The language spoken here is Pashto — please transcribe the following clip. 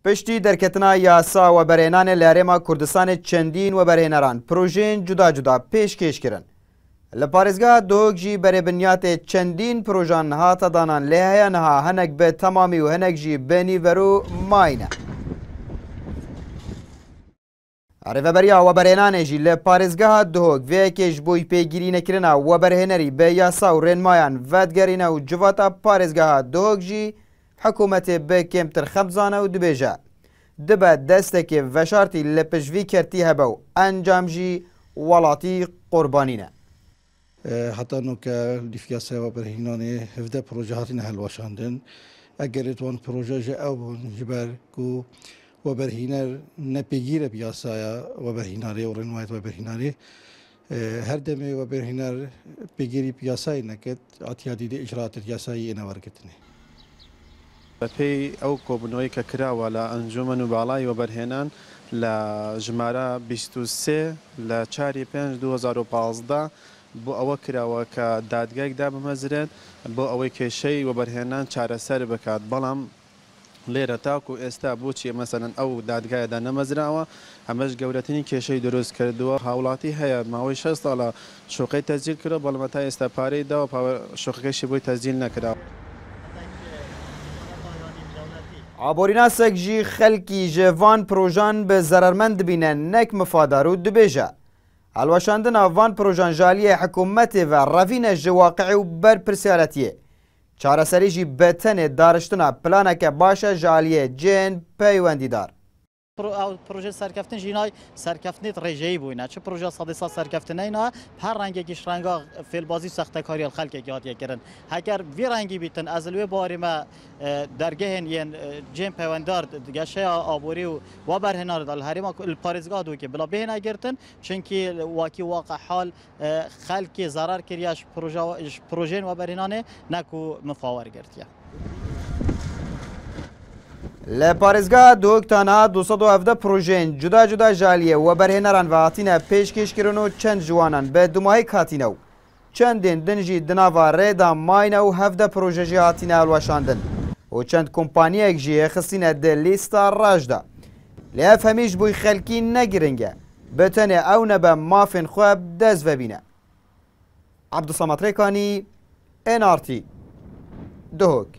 پشتی درکتنا یاسا و برهنان لارما کردستان چندین و برهنران پروژین جدا جدا پیشکش کرن. لپارێزگا دۆک جی بەرێ بنیاتێ چەندین پرۆژان هاتە دانان لێ هەیە نەها هەنێک بێ تەمامی و هەنێک جی بێنیڤەر و ماینە. ڕێڤەبەریا وەبەرهێنانێژی لە پارێزگاها دۆک vêyekê ji bo pêgirînekirina weberhênerî bê yasa û rênmayan vedgerîne û civata parêzgeha dۆk jî hikûmetê bê kêmtir xemzane û dibêje. Dibe destekê veşartî li piştî kertî hebe û encam jî welatî qurbanîne. حتی نوکه لیفیاسه و برهینانه 17 پروژه هاتین هلواشاندن اگر اتوان پروژه جه او جبر کو و برهینر نپیگیره بیاسایا و برهیناره و رنوایت و برهیناره هر دمه و برهینر پیگیری بیاسای نکت اتیادی دی اجرات بیاسایی اینا ورکتنه پی او کوبنوی که کرا ولا انجمن و بالای و برهینان لجماره 23 ل 4 5 2015 بۆ ئەوە کراوە کە دادگایك دابمەزرێت بۆ ئەوەی کێشەی وەبەرهێنان چارەسەر بکات بەڵام لێرە تاکو ئێستا بۆچی مەسەلەن ئەو دادگایەدا نەمەزراوە ئەمەش گەورەترین کێشەی دروست کردووە هاوڵاتی هەیە ماوەی 6 ساڵە شوقەی تەزیل کرد بەڵام تا ئێستا پارەی داوە شوقەکەشی بۆی تەزیل نەکراوە. ئابۆریناسێک ژی خەلکی ژێڤان پرۆژان بە زەرەرمەند دبینە نەک مفادار و دبێژە. هەڵوەشاندنا ڤان پرۆژان ژالیە حکوومەتێ و ڕەڤینە ji واقعی و بەرپرسیارەتیە. چارەسەریژی بەتەنێ داڕشتنا پلانەکە باشە ژالیە جێن پەیوەندیدار. پروژه سرکفتن جینای سرکفتنیت رژه‌ای بوینه چه پروژه صادسا سرکفتنه اینا هر رنگیش رنگا فیلبازی سخته کاری خلک یاد کردن اگر وی رنگی بیتن از لوی باری ما درگهن ین جیم پیوندار گشه آبوری و برهنار دال هریما پارێزگا دو که بلا بهنه گرتن چونکی واقعی واقع حال خلک ضرر کریاش پروژه و برهنانه نکو مفاور گرتیا. لە پارێزگا دۆک تەنها 217 پرۆژێن جودا جودا ژالیە و بەرهێنەران و هاتینە پێشکەشکردن و چەند جوانان بە دوماهی هاتینە و چەندێن دنجی دناوا ڕێدا ماینە و 17 پرۆژەژی هاتینە هەڵوەشاندن و چەند کۆمپانیەک ژیە خستینە دە لیستا ڕاشدا. لە ئەف هەمیش بووی خەلکی نەگرنگە بەتەنێ ئەو نەبە مافێن خوێ دەست ببینە. عەبدوسەمەد ڕێکانی NRT دۆک.